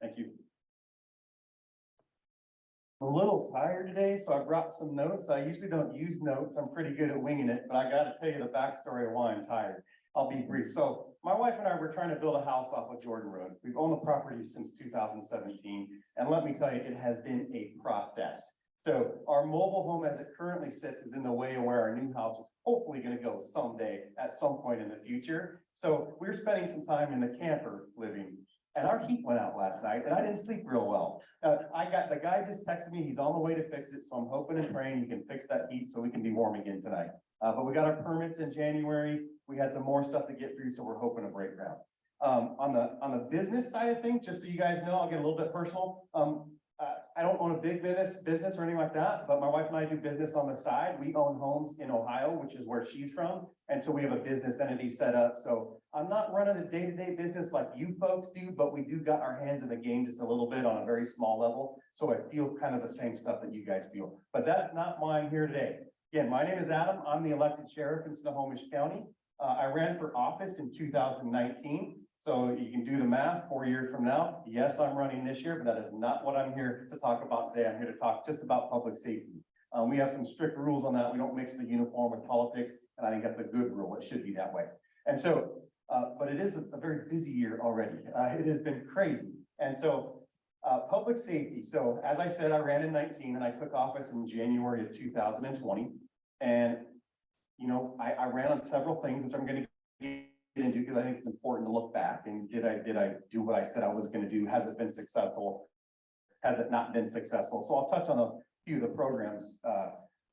Thank you. I'm a little tired today, so I brought some notes. I usually don't use notes. I'm pretty good at winging it, but I got to tell you the backstory of why I'm tired. I'll be brief. So my wife and I were trying to build a house off of Jordan Road. We've owned the property since 2017, and let me tell you, it has been a process. So our mobile home as it currently sits is in the way of where our new house is hopefully going to go someday at some point in the future. So we're spending some time in the camper living. And our heat went out last night and I didn't sleep real well. The guy just texted me, he's on the way to fix it. So I'm hoping and praying he can fix that heat so we can be warm again tonight. But we got our permits in January. We had some more stuff to get through, so we're hoping to break ground. On the business side of things, just so you guys know, I'll get a little bit personal. I don't own a big business or anything like that, but my wife and I do business on the side. We own homes in Ohio, which is where she's from. And so we have a business entity set up. So I'm not running a day-to-day business like you folks do, but we do got our hands in the game just a little bit on a very small level. So I feel kind of the same stuff that you guys feel, but that's not why I'm here today. Again, my name is Adam. I'm the elected sheriff in Snohomish County. I ran for office in 2019. So you can do the math, 4 years from now. Yes, I'm running this year, but that is not what I'm here to talk about today. I'm here to talk just about public safety. We have some strict rules on that. We don't mix the uniform with politics, and I think that's a good rule. It should be that way. And so, but it is a very busy year already. It has been crazy. And so public safety. So as I said, I ran in 19 and I took office in January of 2020. And, you know, I ran on several things, which I'm going to get into because I think it's important to look back and did I do what I said I was going to do? Has it been successful? Has it not been successful? So I'll touch on a few of the programs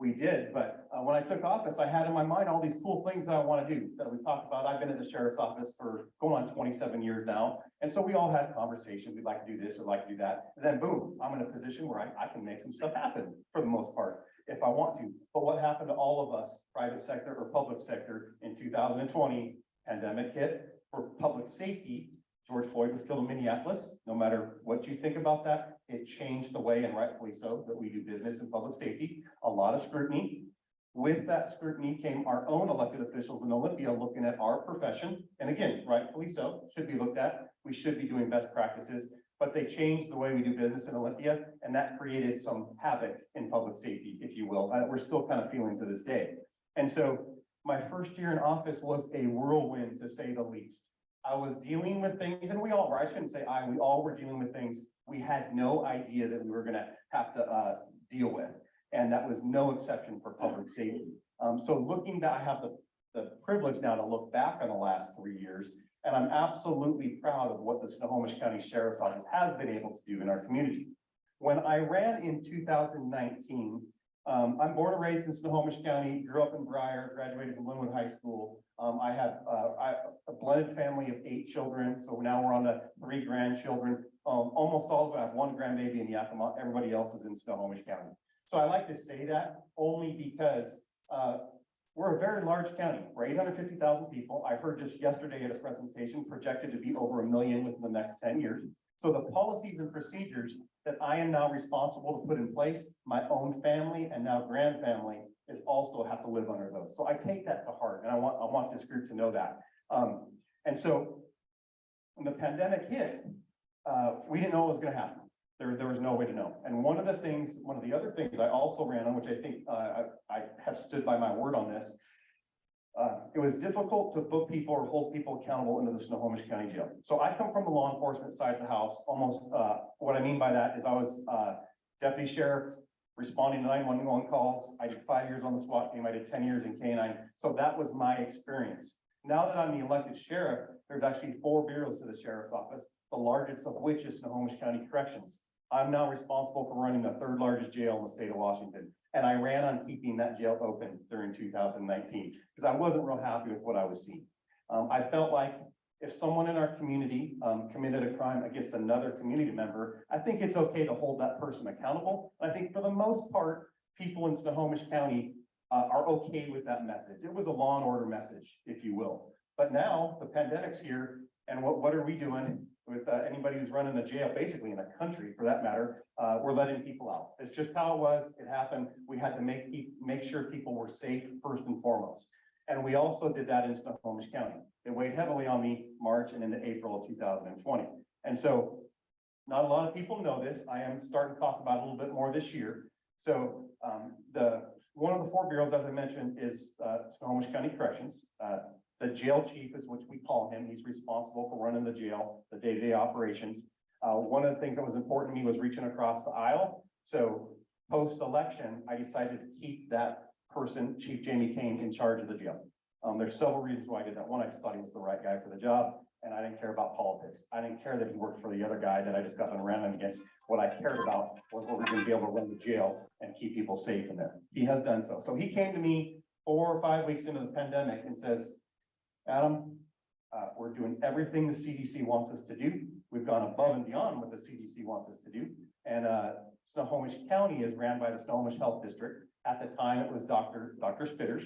we did, but when I took office, I had in my mind all these cool things that I want to do that we talked about. I've been in the sheriff's office for going on 27 years now. And so we all had conversations. We'd like to do this or like to do that. And then boom, I'm in a position where I can make some stuff happen for the most part if I want to. But what happened to all of us, private sector or public sector, in 2020, pandemic hit. For public safety, George Floyd was killed in Minneapolis. No matter what you think about that, it changed the way, and rightfully so, that we do business in public safety. A lot of scrutiny. With that scrutiny came our own elected officials in Olympia looking at our profession. And again, rightfully so, should be looked at. We should be doing best practices, but they changed the way we do business in Olympia, and that created some havoc in public safety, if you will. We're still kind of feeling to this day. And so my first year in office was a whirlwind, to say the least. I was dealing with things, and we all were, I shouldn't say we all were dealing with things we had no idea that we were gonna have to deal with. And that was no exception for public safety. So looking back, I have the privilege now to look back on the last 3 years, and I'm absolutely proud of what the Snohomish County Sheriff's Office has been able to do in our community. When I ran in 2019, I'm born and raised in Snohomish County, grew up in Briar, graduated from Linwood High School. I have a blended family of 8 children, so now we're on to 3 grandchildren. Almost all of them, I have 1 grandbaby in Yakima. Everybody else is in Snohomish County. So I like to say that only because we're a very large county. We're 850,000 people. I heard just yesterday at a presentation projected to be over 1 million within the next 10 years. So the policies and procedures that I am now responsible to put in place, my own family and now grandfamily is also have to live under those. So I take that to heart, and I want this group to know that. And so when the pandemic hit, we didn't know what was going to happen. There was no way to know. And one of the other things I also ran on, which I think I have stood by my word on this, it was difficult to book people or hold people accountable into the Snohomish County Jail. So I come from the law enforcement side of the house. Almost what I mean by that is I was deputy sheriff responding to 911 calls. I did 5 years on the SWAT team. I did 10 years in K9. So that was my experience. Now that I'm the elected sheriff, there's actually 4 bureaus to the sheriff's office, the largest of which is Snohomish County Corrections. I'm now responsible for running the 3rd largest jail in the state of Washington. And I ran on keeping that jail open during 2019 because I wasn't real happy with what I was seeing. I felt like if someone in our community committed a crime against another community member, I think it's okay to hold that person accountable. I think for the most part, people in Snohomish County are okay with that message. It was a law and order message, if you will. But now the pandemic's here, and what are we doing with anybody who's running a jail, basically in the country for that matter? We're letting people out. It's just how it was. It happened. We had to make sure people were safe first and foremost. And we also did that in Snohomish County. It weighed heavily on me March and into April of 2020. And so Not a lot of people know this. I am starting to talk about it a little bit more this year. So one of the 4 bureaus, as I mentioned, is Snohomish County Corrections. The jail chief is what we call him. He's responsible for running the jail, the day-to-day operations. One of the things that was important to me was reaching across the aisle. So post-election, I decided to keep that person, Chief Jamie Kane, in charge of the jail. There's several reasons why I did that. One, I just thought he was the right guy for the job, and I didn't care about politics. I didn't care that he worked for the other guy that I just got around him against. What I cared about was what we're going to be able to run the jail and keep people safe in there. He has done so. So he came to me 4 or 5 weeks into the pandemic and says, Adam, we're doing everything the CDC wants us to do. We've gone above and beyond what the CDC wants us to do. And Snohomish County is ran by the Snohomish Health District. At the time, it was Dr. Spitters.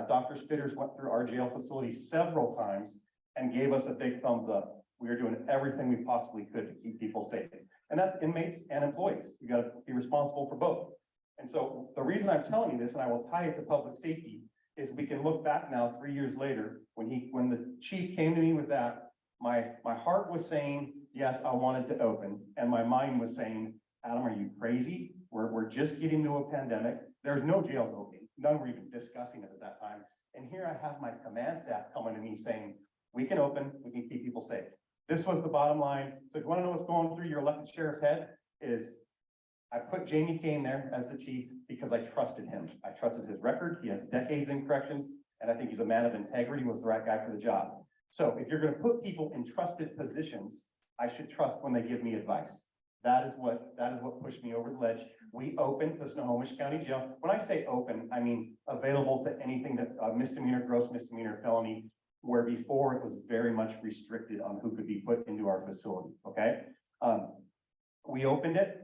Dr. Spitters went through our jail facility several times and gave us a big thumbs up. We are doing everything we possibly could to keep people safe. And that's inmates and employees. You got to be responsible for both. And so the reason I'm telling you this, and I will tie it to public safety, is we can look back now 3 years later when the chief came to me with that, my heart was saying, yes, I wanted to open. And my mind was saying, Adam, are you crazy? We're just getting to a pandemic. There's no jails opening. None were even discussing it at that time. And here I have my command staff coming to me saying, we can open, we can keep people safe. This was the bottom line. So if you want to know what's going through your elected sheriff's head is I put Jamie Kane there as the chief because I trusted him. I trusted his record. He has decades in corrections, and I think he's a man of integrity, was the right guy for the job. So if you're going to put people in trusted positions, I should trust when they give me advice. That is what pushed me over the ledge. We opened the Snohomish County Jail. When I say open, I mean available to anything that misdemeanor, gross misdemeanor, felony, where before it was very much restricted on who could be put into our facility, okay? We opened it.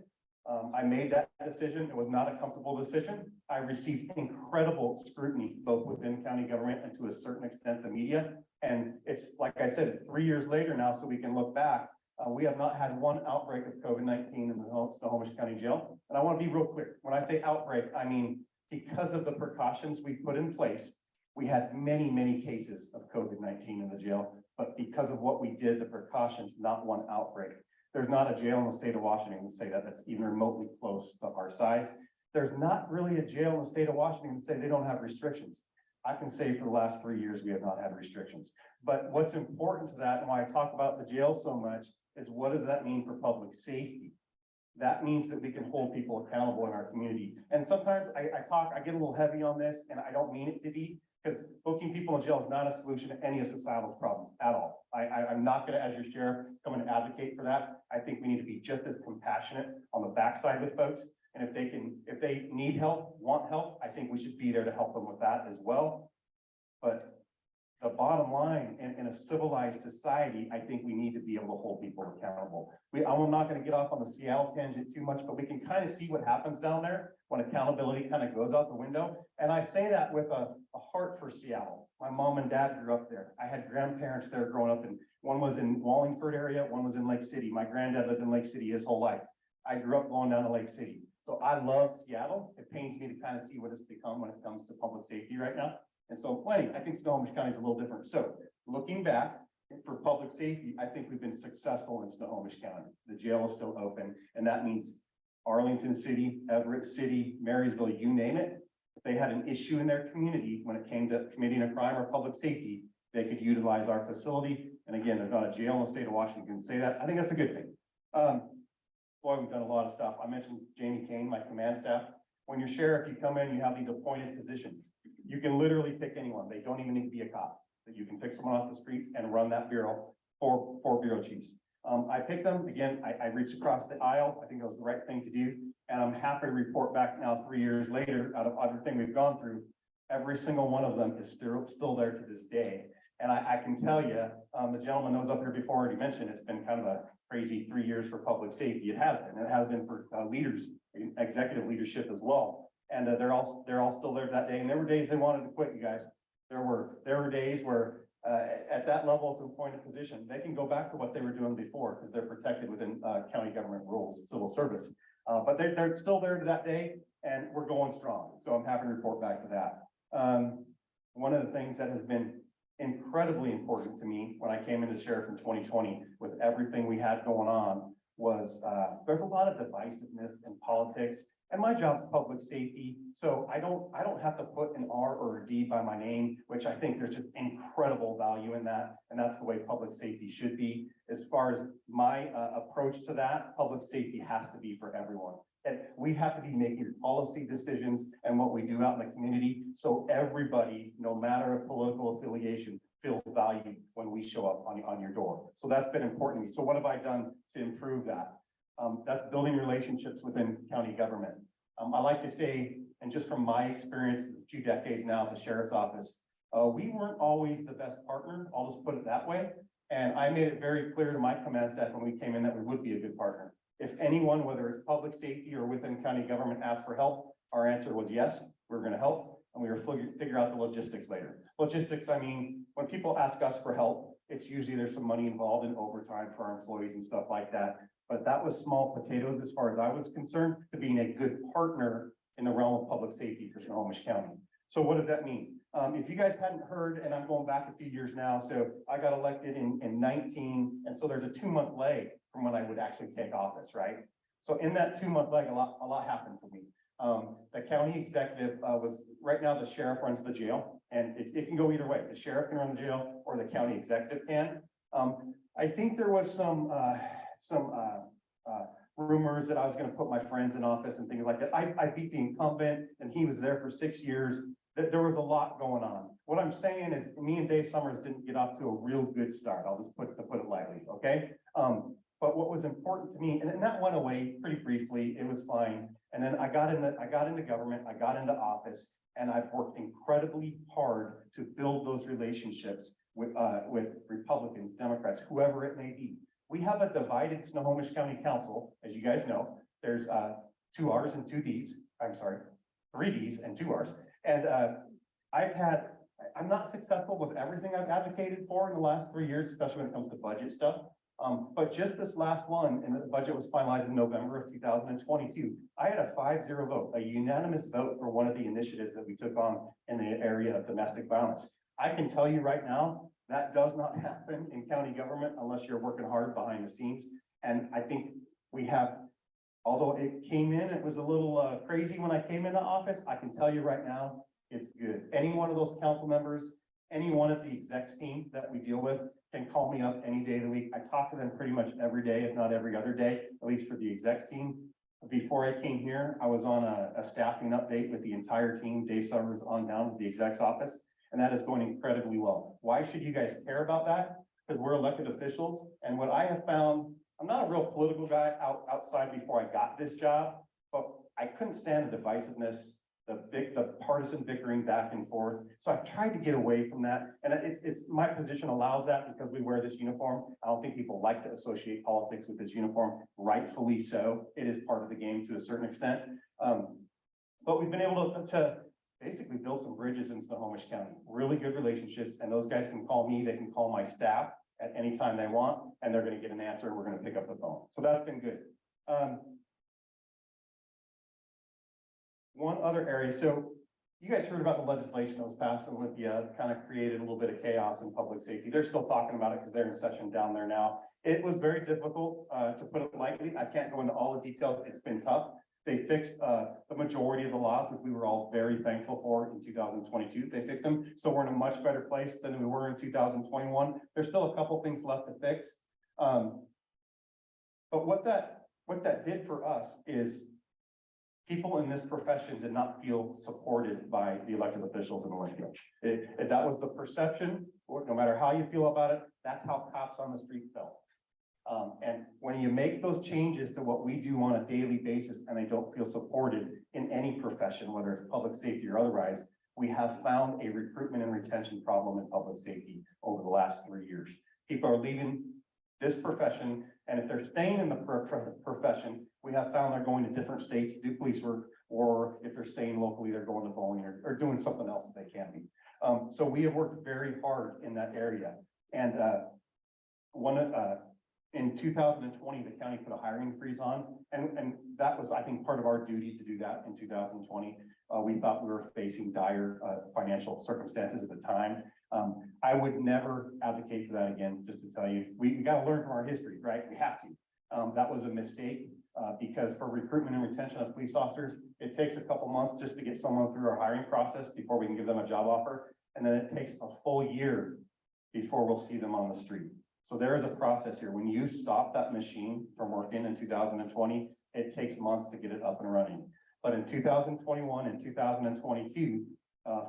I made that decision. It was not a comfortable decision. I received incredible scrutiny, both within county government and to a certain extent the media. And it's, like I said, it's 3 years later now, so we can look back. We have not had one outbreak of COVID-19 in the Snohomish County Jail. And I want to be real clear. When I say outbreak, I mean, because of the precautions we put in place, we had many, many cases of COVID-19 in the jail, but because of what we did, the precautions, not one outbreak. There's not a jail in the state of Washington to say that that's even remotely close to our size. There's not really a jail in the state of Washington to say they don't have restrictions. I can say for the last 3 years, we have not had restrictions. But what's important to that, and why I talk about the jail so much, is what does that mean for public safety? That means that we can hold people accountable in our community. And sometimes I get a little heavy on this, and I don't mean it to be, because booking people in jail is not a solution to any of societal problems at all. I'm not going to, as your sheriff, come and advocate for that. I think we need to be just as compassionate on the backside with folks. And if they need help, want help, I think we should be there to help them with that as well. But the bottom line, in a civilized society, I think we need to be able to hold people accountable. I'm not going to get off on the Seattle tangent too much, but we can kind of see what happens down there when accountability kind of goes out the window. And I say that with a heart for Seattle. My mom and dad grew up there. I had grandparents there growing up, and one was in Wallingford area, one was in Lake City. My granddad lived in Lake City his whole life. I grew up going down to Lake City. So I love Seattle. It pains me to kind of see what it's become when it comes to public safety right now. And so anyway, I think Snohomish County is a little different. So looking back for public safety, I think we've been successful in Snohomish County. The jail is still open, and that means Arlington City, Everett City, Marysville, you name it. If they had an issue in their community when it came to committing a crime or public safety, they could utilize our facility. And again, there's not a jail in the state of Washington can say that. I think that's a good thing. Boy, we've done a lot of stuff. I mentioned Jamie Kane, my command staff. When you're sheriff, you come in, you have these appointed positions. You can literally pick anyone. They don't even need to be a cop. That you can pick someone off the street and run that bureau for bureau chiefs. I picked them again. I reached across the aisle. I think it was the right thing to do. And I'm happy to report back now 3 years later, out of everything we've gone through, every single one of them is still there to this day. And I can tell you, the gentleman that was up here before already mentioned, it's been kind of a crazy 3 years for public safety. It has been. It has been for leaders, executive leadership as well. And they're all still there that day. And there were days they wanted to quit, you guys. There were days where at that level, it's an appointed position. They can go back to what they were doing before because they're protected within county government rules, civil service. But they're still there to that day, and we're going strong. So I'm happy to report back to that. One of the things that has been incredibly important to me when I came into sheriff in 2020 with everything we had going on was, there's a lot of divisiveness in politics, and my job's public safety. So I don't have to put an R or a D by my name, which I think there's just incredible value in that. And that's the way public safety should be. As far as my approach to that, public safety has to be for everyone. And we have to be making policy decisions and what we do out in the community. So everybody, no matter a political affiliation, feels valued when we show up on your door. So that's been important to me. So what have I done to improve that? That's building relationships within county government. I like to say, and just from my experience, 2 decades now at the sheriff's office, we weren't always the best partner. I'll just put it that way. And I made it very clear to my command staff when we came in that we would be a good partner. If anyone, whether it's public safety or within county government, asked for help, our answer was yes, we're going to help, and we were figure out the logistics later. Logistics, I mean, when people ask us for help, it's usually there's some money involved in overtime for our employees and stuff like that. But that was small potatoes as far as I was concerned, to being a good partner in the realm of public safety for Snohomish County. So what does that mean? If you guys hadn't heard, and I'm going back a few years now, so I got elected in 19, and so there's a 2-month lag from when I would actually take office, right? So in that 2-month lag, a lot happened for me. The county executive was, right now the sheriff runs the jail, and it can go either way. The sheriff can run the jail or the county executive can. I think there was some rumors that I was going to put my friends in office and things like that. I beat the incumbent and he was there for 6 years. There was a lot going on. What I'm saying is me and Dave Summers didn't get off to a real good start. I'll just put it lightly, okay? But what was important to me, and that went away pretty briefly, it was fine. And then I got into government, I got into office, and I've worked incredibly hard to build those relationships with Republicans, Democrats, whoever it may be. We have a divided Snohomish County Council, as you guys know. There's 2 R's and 2 D's. I'm sorry, 3 D's and 2 R's. And I'm not successful with everything I've advocated for in the last 3 years, especially when it comes to budget stuff. But just this last one, and the budget was finalized in November of 2022, I had a 5-0 vote, a unanimous vote for one of the initiatives that we took on in the area of domestic violence. I can tell you right now, that does not happen in county government unless you're working hard behind the scenes. And I think we have, although it came in, it was a little crazy when I came into office, I can tell you right now, it's good. Any one of those council members, anyone at the execs team that we deal with can call me up any day of the week. I talk to them pretty much every day, if not every other day, at least for the execs team. Before I came here, I was on a staffing update with the entire team. Dave Summers on down to the execs office, and that is going incredibly well. Why should you guys care about that? Because we're elected officials, and what I have found, I'm not a real political guy outside before I got this job, but I couldn't stand the divisiveness, the partisan bickering back and forth. So I've tried to get away from that. And it's my position allows that because we wear this uniform. I don't think people like to associate politics with this uniform, rightfully so. It is part of the game to a certain extent. But we've been able to basically build some bridges in Snohomish County, really good relationships. And those guys can call me, they can call my staff at any time they want, and they're going to get an answer. We're going to pick up the phone. So that's been good. One other area, so you guys heard about the legislation that was passed in Olympia, kind of created a little bit of chaos in public safety. They're still talking about it because they're in session down there now. It was very difficult, to put it lightly. I can't go into all the details. It's been tough. They fixed the majority of the laws, which we were all very thankful for in 2022. They fixed them, so we're in a much better place than we were in 2021. There's still a couple things left to fix. But what that did for us is people in this profession did not feel supported by the elected officials in Olympia. That was the perception, no matter how you feel about it, that's how cops on the street felt. And when you make those changes to what we do on a daily basis and they don't feel supported in any profession, whether it's public safety or otherwise, we have found a recruitment and retention problem in public safety over the last 3 years. People are leaving this profession, and if they're staying in the profession, we have found they're going to different states to do police work, or if they're staying locally, they're going to bowling or doing something else that they can be. So we have worked very hard in that area. And in 2020, the county put a hiring freeze on, and that was, I think, part of our duty to do that in 2020. We thought we were facing dire financial circumstances at the time. I would never advocate for that again, just to tell you, we got to learn from our history, right? We have to. That was a mistake, because for recruitment and retention of police officers, it takes a couple months just to get someone through our hiring process before we can give them a job offer. And then it takes a full year before we'll see them on the street. So there is a process here. When you stop that machine from working in 2020, it takes months to get it up and running. But in 2021 and 2022,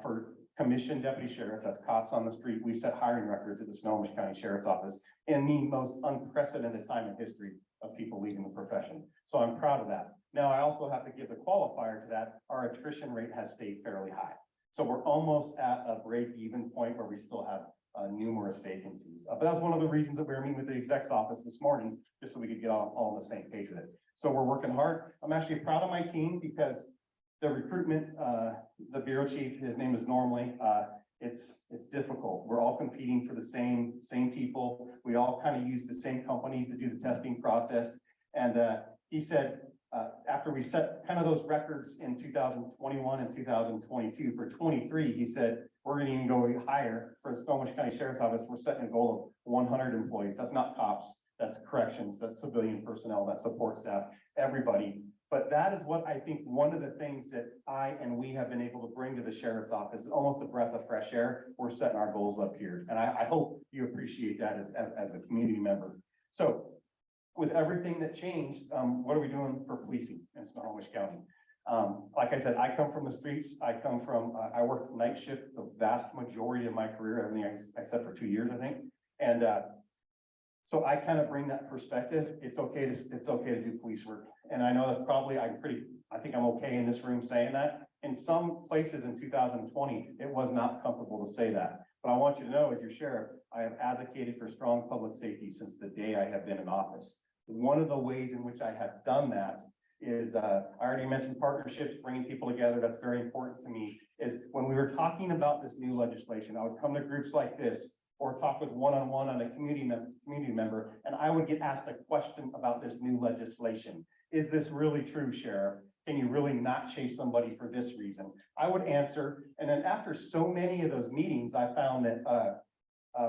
for commissioned deputy sheriffs, that's cops on the street, we set hiring records at the Snohomish County Sheriff's Office in the most unprecedented time in history of people leaving the profession. So I'm proud of that. Now, I also have to give the qualifier to that. Our attrition rate has stayed fairly high. So we're almost at a break-even point where we still have numerous vacancies. But that's one of the reasons that we were meeting with the exec's office this morning, just so we could get all on the same page with it. So we're working hard. I'm actually proud of my team because the recruitment, the bureau chief, his name is Normally, it's difficult. We're all competing for the same people. We all kind of use the same companies to do the testing process. And he said, after we set kind of those records in 2021 and 2022 for 23, he said, we're going to even go higher for the Snohomish County Sheriff's Office. We're setting a goal of 100 employees. That's not cops, that's corrections, that's civilian personnel, that's support staff, everybody. But that is what I think one of the things that I and we have been able to bring to the sheriff's office, almost a breath of fresh air. We're setting our goals up here. And I hope you appreciate that as a community member. So with everything that changed, what are we doing for policing in Snohomish County? Like I said, I come from the streets. I worked night shift the vast majority of my career, everything except for 2 years, I think. And so I kind of bring that perspective. It's okay to do police work. And I know that's probably, I think I'm okay in this room saying that. In some places in 2020, it was not comfortable to say that. But I want you to know, as your sheriff, I have advocated for strong public safety since the day I have been in office. One of the ways in which I have done that is, I already mentioned partnerships, bringing people together. That's very important to me. Is when we were talking about this new legislation, I would come to groups like this or talk with one-on-one on a community member, and I would get asked a question about this new legislation. Is this really true, Sheriff? Can you really not chase somebody for this reason? I would answer, and then after so many of those meetings, I found that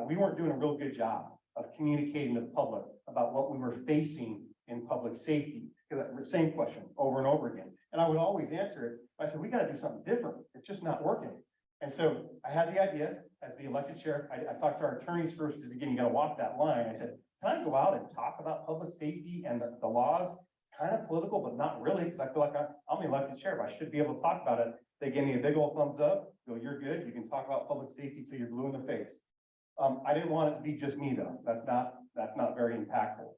we weren't doing a real good job of communicating to the public about what we were facing in public safety. Because the same question over and over again. And I would always answer it. I said, we got to do something different. It's just not working. And so I had the idea as the elected sheriff. I talked to our attorneys first, because again, you got to walk that line. I said, can I go out and talk about public safety and the laws? It's kind of political, but not really, because I feel like I'm the elected sheriff. I should be able to talk about it. They gave me a big old thumbs up. Go, you're good. You can talk about public safety till you're blue in the face. I didn't want it to be just me though. That's not very impactful.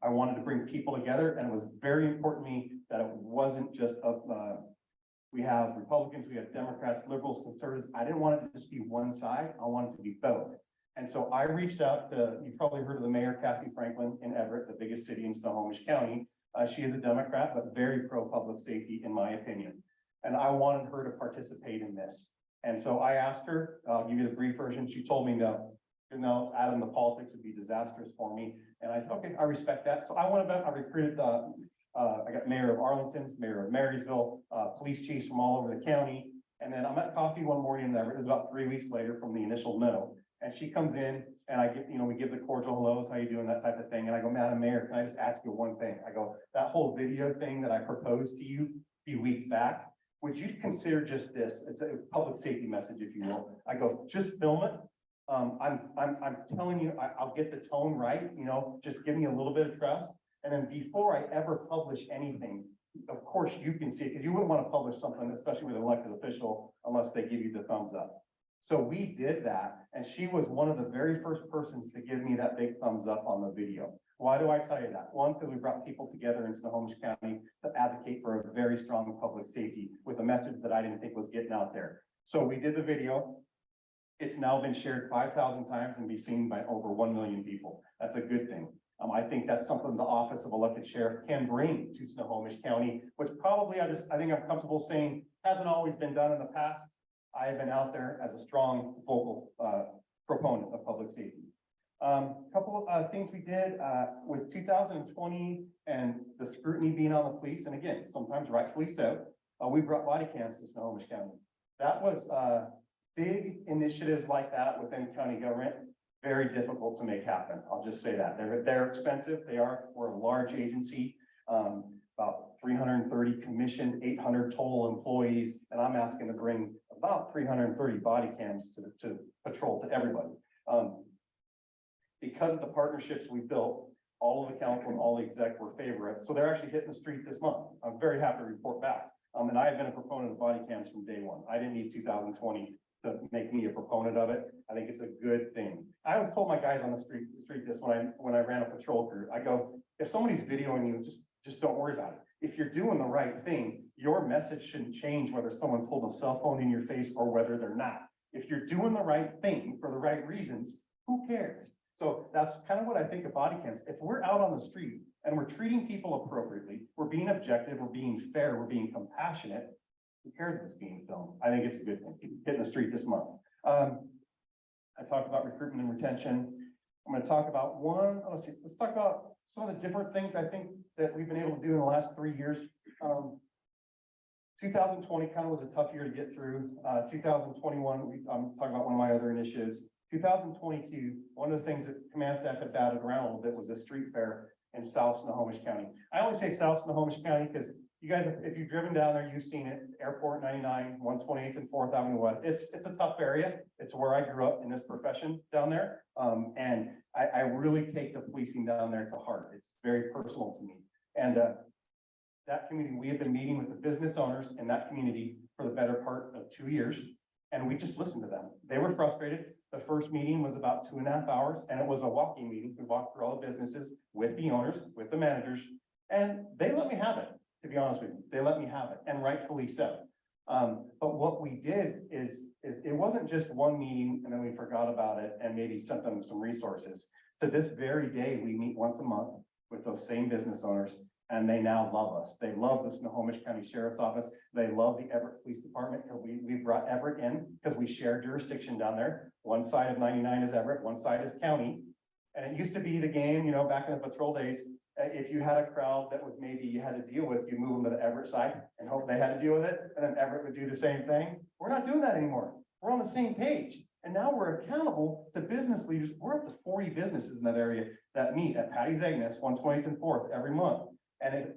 I wanted to bring people together, and it was very important to me that it wasn't just we have Republicans, we have Democrats, liberals, conservatives. I didn't want it to just be one side. I wanted it to be both. And so I reached out to, you've probably heard of the mayor, Cassie Franklin in Everett, the biggest city in Snohomish County. She is a Democrat, but very pro public safety in my opinion. And I wanted her to participate in this. And so I asked her, I'll give you the brief version. She told me no. Adam, the politics would be disastrous for me. And I said, okay, I respect that. So I went about, I recruited, I got mayor of Arlington, mayor of Marysville, police chiefs from all over the county. And then I'm at coffee one morning, and it was about 3 weeks later from the initial no. And she comes in, and I get, we give the cordial hellos, how you doing, that type of thing. And I go, Madam Mayor, can I just ask you one thing? I go, that whole video thing that I proposed to you a few weeks back, would you consider just this? It's a public safety message, if you will. I go, just film it. I'm telling you, I'll get the tone right, just give me a little bit of trust. And then before I ever publish anything, of course you can see it, because you wouldn't want to publish something, especially with an elected official, unless they give you the thumbs up. So we did that, and she was one of the very first persons to give me that big thumbs up on the video. Why do I tell you that? One, because we brought people together in Snohomish County to advocate for a very strong public safety with a message that I didn't think was getting out there. So we did the video. It's now been shared 5,000 times and be seen by over 1 million people. That's a good thing. I think that's something the office of elected sheriff can bring to Snohomish County, which probably I think I'm comfortable saying hasn't always been done in the past. I have been out there as a strong vocal proponent of public safety. Couple of things we did with 2020 and the scrutiny being on the police, and again, sometimes rightfully so, we brought body cams to Snohomish County. That was big initiatives like that within county government. very difficult to make happen. I'll just say that. They're expensive. We're a large agency, about 330 commissioned, 800 total employees, and I'm asking to bring about 330 body cams to patrol to everybody. Because of the partnerships we built, all of the council and all the exec were favorites. So they're actually hitting the street this month. I'm very happy to report back. And I have been a proponent of body cams from day one. I didn't need 2020 to make me a proponent of it. I think it's a good thing. I always told my guys on the street this when I ran a patrol crew. I go, if somebody's videoing you, just don't worry about it. If you're doing the right thing, your message shouldn't change whether someone's holding a cell phone in your face or whether they're not. If you're doing the right thing for the right reasons, who cares? So that's kind of what I think of body cams. If we're out on the street and we're treating people appropriately, we're being objective, we're being fair, we're being compassionate, who cares if it's being filmed? I think it's a good thing. Hitting the street this month. I talked about recruitment and retention. I'm going to talk about let's talk about some of the different things I think that we've been able to do in the last 3 years. 2020 kind of was a tough year to get through. 2021, I'm talking about one of my other initiatives. 2022, one of the things that command staff had batted around a little bit was the street fair in South Snohomish County. I only say South Snohomish County because you guys, if you've driven down there, you've seen it. Airport 99, 128th and 4th Avenue West. It's a tough area. It's where I grew up in this profession down there. And I really take the policing down there to heart. It's very personal to me. And that community, we have been meeting with the business owners in that community for the better part of 2 years. And we just listened to them. They were frustrated. The first meeting was about 2.5 hours, and it was a walking meeting. We walked through all the businesses with the owners, with the managers, and they let me have it, to be honest with you. They let me have it, and rightfully so. But what we did is it wasn't just one meeting and then we forgot about it and maybe sent them some resources. To this very day, we meet once a month with those same business owners, and they now love us. They love the Snohomish County Sheriff's Office. They love the Everett Police Department because we brought Everett in because we share jurisdiction down there. One side of 99 is Everett, one side is county. And it used to be the game, back in the patrol days, if you had a crowd that was maybe you had to deal with, you move them to the Everett side and hope they had to deal with it. And then Everett would do the same thing. We're not doing that anymore. We're on the same page. And now we're accountable to business leaders. We're up to 40 businesses in that area that meet at Patty's Agnes, 120th and 4th every month. And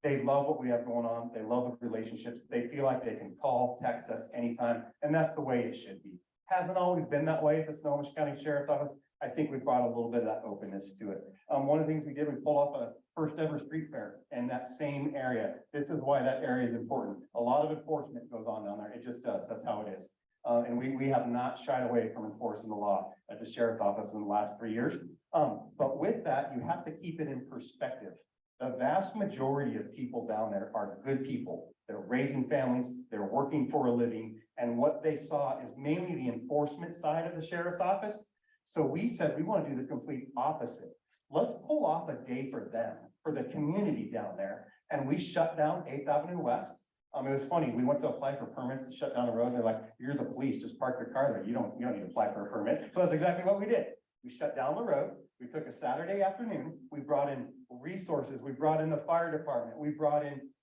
they love what we have going on. They love the relationships. They feel like they can call, text us anytime. And that's the way it should be. Hasn't always been that way at the Snohomish County Sheriff's Office. I think we brought a little bit of that openness to it. One of the things we did, we pulled off a first ever street fair in that same area. This is why that area is important. A lot of enforcement goes on down there. It just does. That's how it is. And we have not shied away from enforcing the law at the Sheriff's Office in the last 3 years. But with that, you have to keep it in perspective. The vast majority of people down there are good people. They're raising families, they're working for a living, and what they saw is mainly the enforcement side of the Sheriff's Office. So we said we want to do the complete opposite. Let's pull off a day for them, for the community down there. And we shut down 8th Avenue West. It was funny, we went to apply for permits to shut down the road, and they're like, you're the police, just park your car there. You don't need to apply for a permit. So that's exactly what we did. We shut down the road. We took a Saturday afternoon. We brought in resources. We brought in the fire department.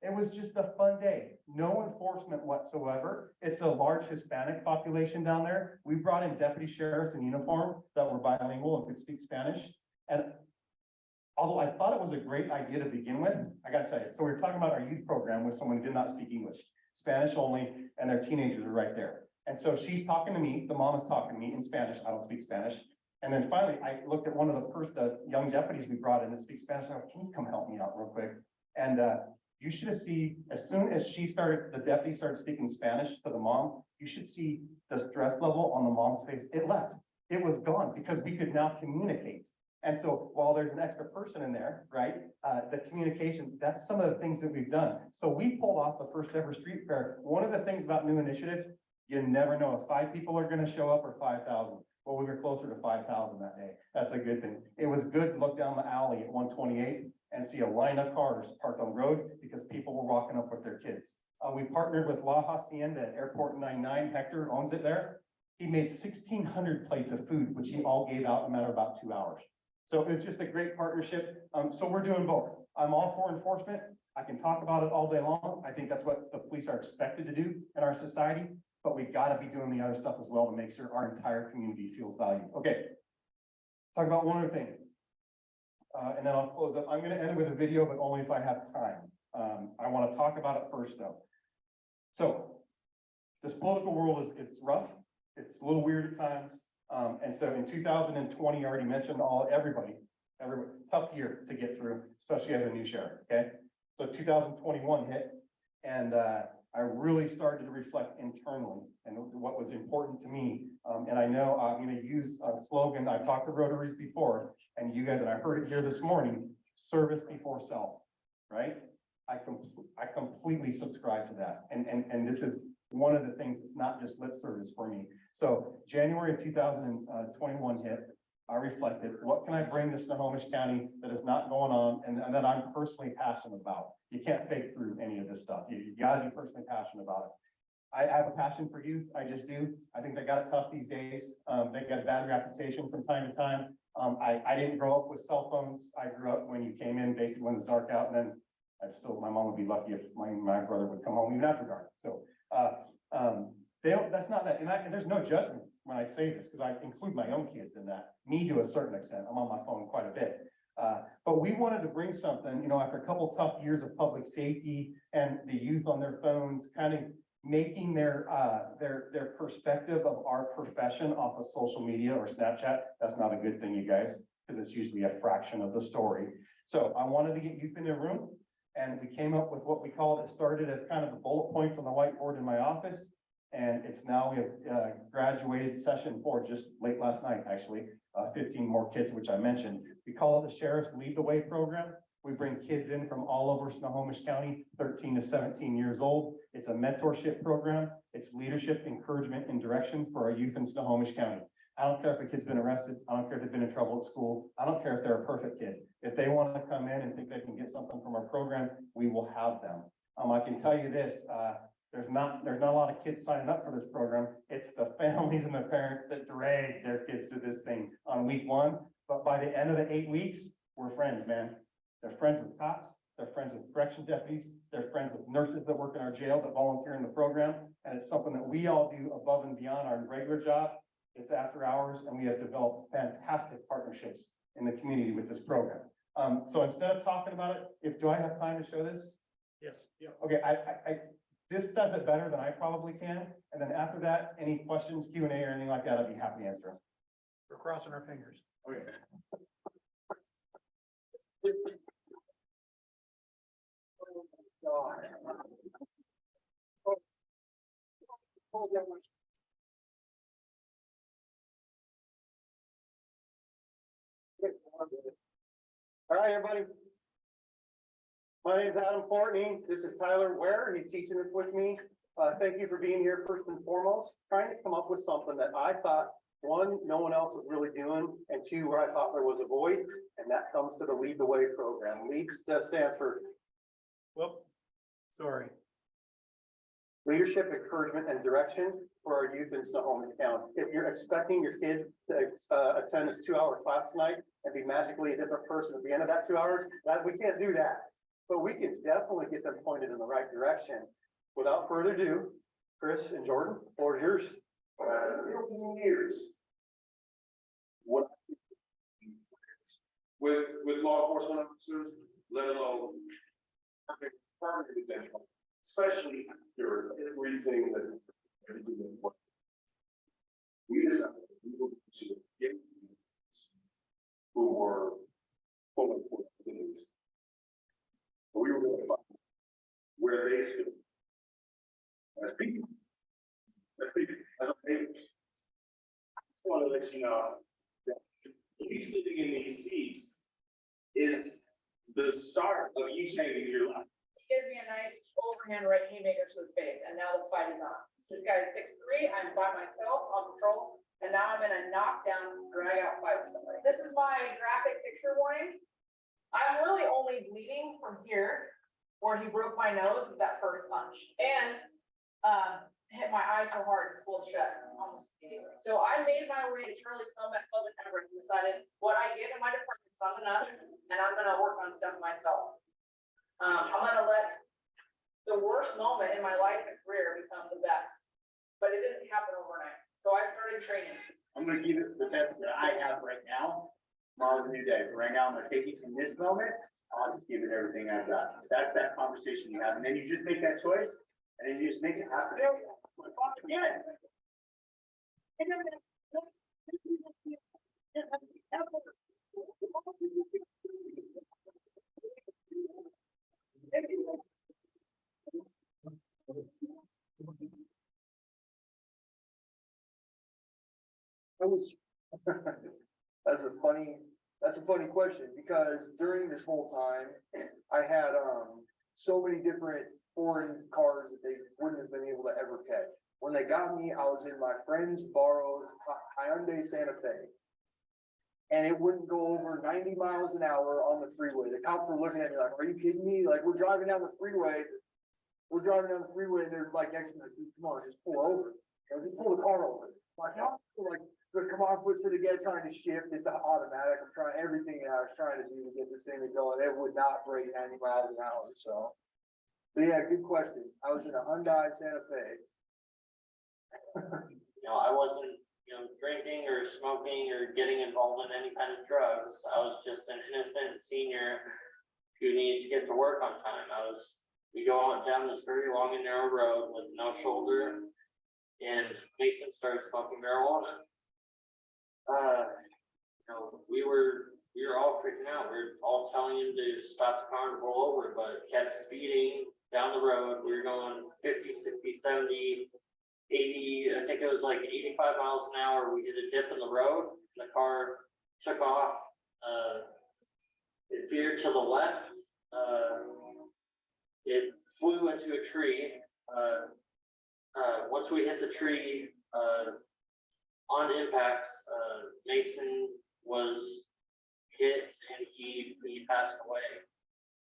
It was just a fun day. No enforcement whatsoever. It's a large Hispanic population down there. We brought in deputy sheriffs in uniform that were bilingual and could speak Spanish. And although I thought it was a great idea to begin with, I got to tell you, so we were talking about our youth program with someone who did not speak English, Spanish only, and their teenagers are right there. And so she's talking to me, the mom is talking to me in Spanish. I don't speak Spanish. And then finally, I looked at one of the young deputies we brought in that speaks Spanish. I went, can you come help me out real quick? And you should have seen, as soon as the deputy started speaking Spanish to the mom, you should see the stress level on the mom's face. It left. It was gone because we could now communicate. And so while there's an extra person in there, right, the communication, that's some of the things that we've done. So we pulled off the first ever street fair. One of the things about new initiatives, you never know if 5 people are going to show up or 5,000. Well, we were closer to 5,000 that day. That's a good thing. It was good to look down the alley at 128th and see a line of cars parked on the road because people were walking up with their kids. We partnered with La Hacienda at Airport 99. Hector owns it there. He made 1,600 plates of food, which he all gave out in a matter of about 2 hours. So it's just a great partnership. So we're doing both. I'm all for enforcement. I can talk about it all day long. I think that's what the police are expected to do in our society. but we gotta be doing the other stuff as well to make sure our entire community feels valued. Okay, talk about one other thing. And then I'll close up. I'm gonna end with a video, but only if I have time. I wanna talk about it first though. So, this political world it's rough. It's a little weird at times. And so in 2020, I already mentioned everybody, tough year to get through, especially as a new sheriff, okay? So 2021 hit, and I really started to reflect internally and what was important to me. And I know I'm gonna use a slogan, I've talked to Rotaries before, and you guys, and I heard it here this morning, service before self, right? I completely subscribe to that. And this is one of the things that's not just lip service for me. So January of 2021 hit, I reflected, what can I bring to Snohomish County that is not going on and that I'm personally passionate about? You can't fake through any of this stuff. You gotta be personally passionate about it. I have a passion for youth. I just do. I think they got it tough these days. They got a bad reputation from time to time. I didn't grow up with cell phones. I grew up when you came in, basically when it's dark out, and then my mom would be lucky if my brother would come home even after dark. So that's not that, and there's no judgment when I say this, because I include my own kids in that, me to a certain extent. I'm on my phone quite a bit. But we wanted to bring something, after a couple tough years of public safety and the youth on their phones, kind of making their perspective of our profession off of social media or Snapchat. That's not a good thing, you guys, because it's usually a fraction of the story. So I wanted to get youth in the room, and we came up with what we called, it started as kind of the bullet points on the whiteboard in my office. And it's now, we have graduated session 4 just late last night, actually, 15 more kids, which I mentioned. We call it the Sheriff's Lead the Way program. We bring kids in from all over Snohomish County, 13 to 17 years old. It's a mentorship program. It's leadership, encouragement, and direction for our youth in Snohomish County. I don't care if a kid's been arrested. I don't care if they've been in trouble at school. I don't care if they're a perfect kid. If they want to come in and think they can get something from our program, we will have them. I can tell you this, there's not a lot of kids signing up for this program. It's the families and the parents that drag their kids to this thing on week 1. But by the end of the 8 weeks, we're friends, man. They're friends with cops. They're friends with correction deputies. They're friends with nurses that work in our jail that volunteer in the program. And it's something that we all do above and beyond our regular job. It's after hours, and we have developed fantastic partnerships in the community with this program. So instead of talking about it, do I have time to show this? Yes. Yeah. Okay, this says it better than I probably can. And then after that, any questions, Q&A or anything like that, I'd be happy to answer them. We're crossing our fingers. Okay. All right, everybody. My name is Adam Fortney. This is Tyler Ware. He's teaching this with me. Thank you for being here first and foremost. Trying to come up with something that I thought, 1, no one else was really doing, and 2, where I thought there was a void, and that comes to the Lead the Way program. LEAD stands for Leadership, Encouragement, and Direction for our youth in Snohomish County. If you're expecting your kids to attend this 2-hour class tonight and be magically a different person at the end of that 2 hours, we can't do that. But we can definitely get them pointed in the right direction. Without further ado, Chris and Jordan, floor is yours. 15 years. What with law enforcement officers, let alone permanent potential, especially after everything that we decided we were to get who were quote unquote things. We were going to find where they stood as people, as a neighbors. I just want to let you know that you sitting in these seats is the start of you changing your life. He gives me a nice overhand right haymaker to the face, and now the fight is on. So this guy's 6'3", I'm by myself on patrol, and now I'm in a knockdown, drag out fight with somebody. This is my graphic picture warning. I'm really only bleeding from here, where he broke my nose with that first punch, and hit my eye so hard it's swelled shut almost immediately. So I made my way to Charlie's Combat Club in Everett and decided what I get in my department is not enough, and I'm gonna work on stuff myself. I'm gonna let the worst moment in my life and career become the best. but it didn't happen overnight. So I started training. I'm gonna give it the test that I have right now. Tomorrow's a new day. But right now, I'm gonna take it from this moment. I'll just give it everything I've got. That's that conversation you have, and then you just make that choice, and then you just make it happen. Again. That was, that's a funny question, because during this whole time, I had, so many different foreign cars that they wouldn't have been able to ever catch. When they got me, I was in my friend's borrowed Hyundai Santa Fe. And it wouldn't go over 90 miles an hour on the freeway. The cops were looking at me like, are you kidding me? Like, we're driving down the freeway. And they're like next to me, like, come on, just pull over. Just pull the car over. Like, no, like, come on, foot to the gas, trying to shift. It's an automatic. I'm trying everything I was trying to do to get this thing to go, and it would not break 90 miles an hour. So yeah, good question. I was in a Hyundai Santa Fe. I wasn't, drinking or smoking or getting involved in any kind of drugs. I was just an innocent senior who needed to get to work on time. We go on down this very long and narrow road with no shoulder, and Mason started smoking marijuana. We were all freaking out. We were all telling him to stop the car and roll over, but kept speeding down the road. We were going 50, 60, 70, 80, I think it was like 85 miles an hour. We hit a dip in the road, and the car took off. It veered to the left. It flew into a tree. Once we hit the tree, on impact, Mason was hit and he passed away.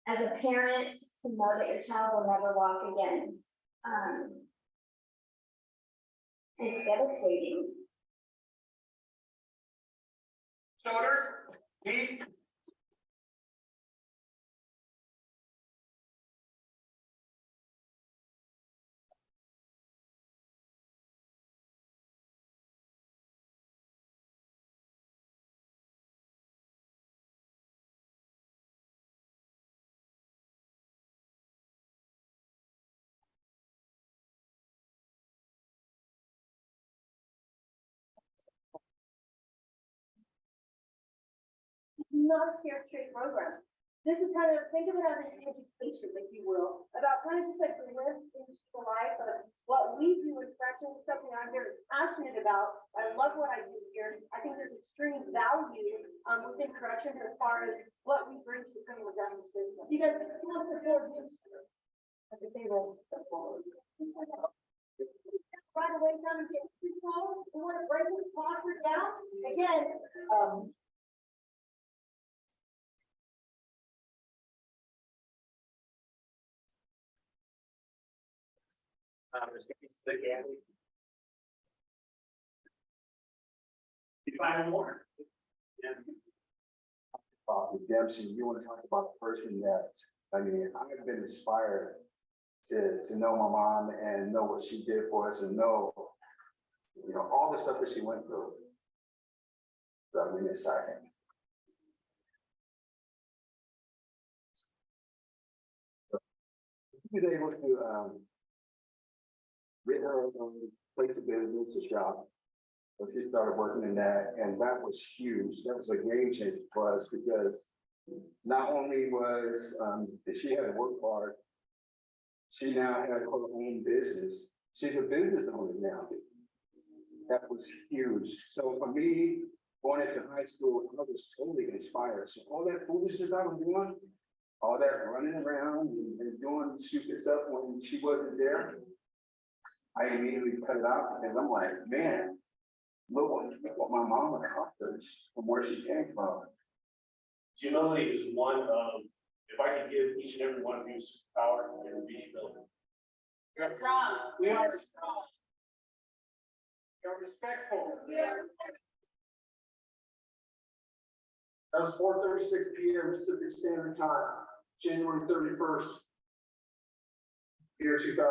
As a parent, to know that your child will never walk again, it's devastating. Shoulders, knees. Not a fair trade program. This is kind of, think of it as an education, if you will, about kind of just like the glimpse into the life of what we do in corrections, something I'm very passionate about. I love what I do here. I think there's extreme value within corrections as far as what we bring to the criminal justice system. You guys want to support use at the table. Right away, down and get control. We want to break this posture down. Again, There's gonna be spaghetti. You find more? Yeah. Dempsey, you want to talk about the person that, I've been inspired to know my mom and know what she did for us and know, all the stuff that she went through. So in a second. She was able to, rid her of place of business, a job. So she started working in that, and that was huge. That was a game changer for us because not only did she have to work hard, she now had her own business. She's a business owner now. That was huge. So for me, going into high school, I was totally inspired. So all that foolishness I was doing, all that running around and doing stupid stuff when she wasn't there, I immediately cut it out because I'm like, man, look what my mom accomplished from where she came from. Humility is one of, if I could give each and every one of you power, it would be humility. You're strong. We are strong. You're respectful. Yeah. That's 4:36 p.m. Pacific Standard Time, January 31st, year 2000.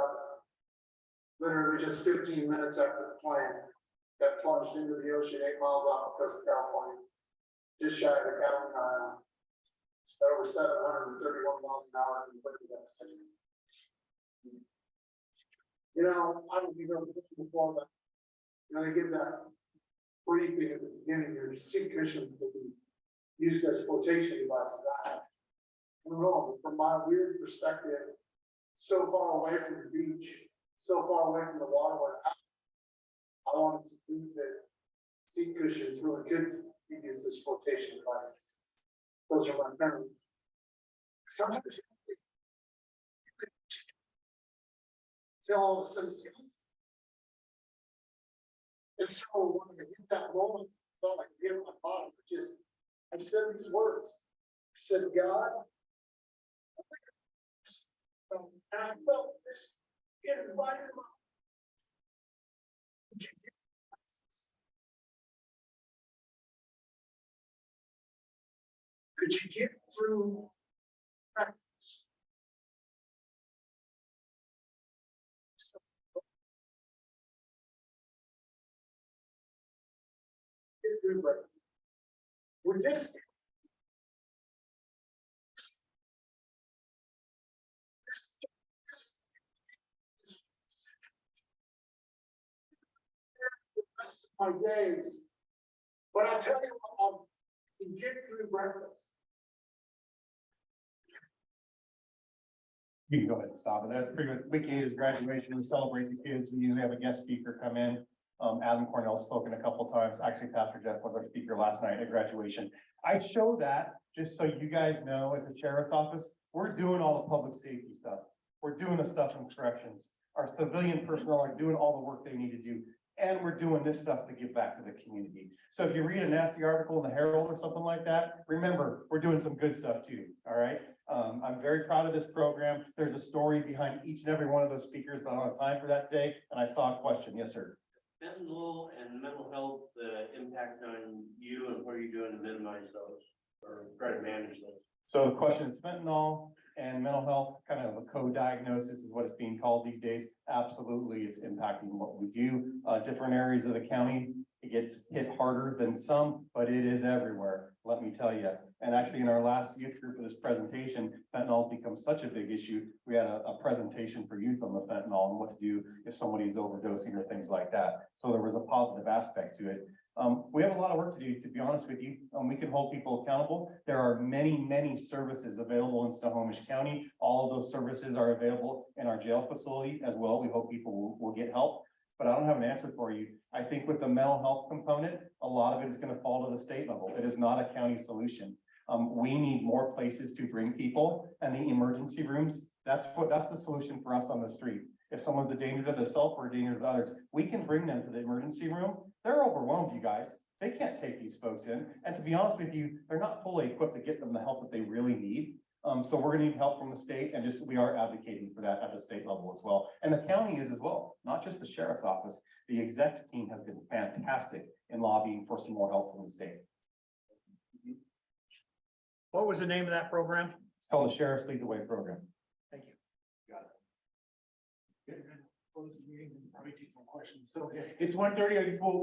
literally just 15 minutes after the plane that plunged into the ocean 8 miles off the coast of California, just shy of the Calvin Islands, at over 731 miles an hour in the devastation. You know, I don't think I've ever before, but you know, they give that briefing at the beginning, your seat cushions will be used as flotation devices. I don't know, from my weird perspective, so far away from the beach, so far away from the water, I wanted to think that seat cushions really could be used as flotation devices. Those are my parents. Sometimes tell all the citizens. And so when I hit that moment, I felt like I hit my bottom, I said these words. I said, God, and I felt this environment. Could you get through practice? Get through breakfast. We're just the rest of my days, but I'll tell you what, I'll get through breakfast. You can go ahead and stop it. That's pretty much, week 8 is graduation. We celebrate the kids. We usually have a guest speaker come in. Adam Cornell's spoken a couple times. Actually, Pastor Jeff was our speaker last night at graduation. I show that just so you guys know at the sheriff's office, we're doing all the public safety stuff. We're doing the stuff in corrections. Our civilian personnel are doing all the work they need to do. And we're doing this stuff to give back to the community. So if you read a nasty article in the Herald or something like that, remember, we're doing some good stuff too, all right? I'm very proud of this program. There's a story behind each and every one of those speakers, but I don't have time for that today. And I saw a question. Yes, sir. Fentanyl and mental health, the impact on you and what are you doing to minimize those or try to manage those? So the question is fentanyl and mental health, kind of a co-diagnosis is what it's being called these days. Absolutely, it's impacting what we do. Different areas of the county, it gets hit harder than some, but it is everywhere, let me tell you. And actually in our last youth group of this presentation, fentanyl has become such a big issue. We had a presentation for youth on the fentanyl and what to do if somebody's overdosing or things like that. So there was a positive aspect to it. We have a lot of work to do, to be honest with you. We can hold people accountable. There are many, many services available in Snohomish County. All of those services are available in our jail facility as well. We hope people will get help, but I don't have an answer for you. I think with the mental health component, a lot of it is going to fall to the state level. It is not a county solution. We need more places to bring people, and the emergency rooms, that's the solution for us on the street. If someone's a danger to themselves or a danger to others, we can bring them to the emergency room. They're overwhelmed, you guys. They can't take these folks in. And to be honest with you, they're not fully equipped to get them the help that they really need. So we're gonna need help from the state, and we are advocating for that at the state level as well. And the county is as well, not just the sheriff's office. The execs team has been fantastic in lobbying for some more help from the state. What was the name of that program? It's called the Sheriff's Lead the Way program. Thank you. Got it. Close the meeting and probably take some questions. So it's 1:30. I guess we'll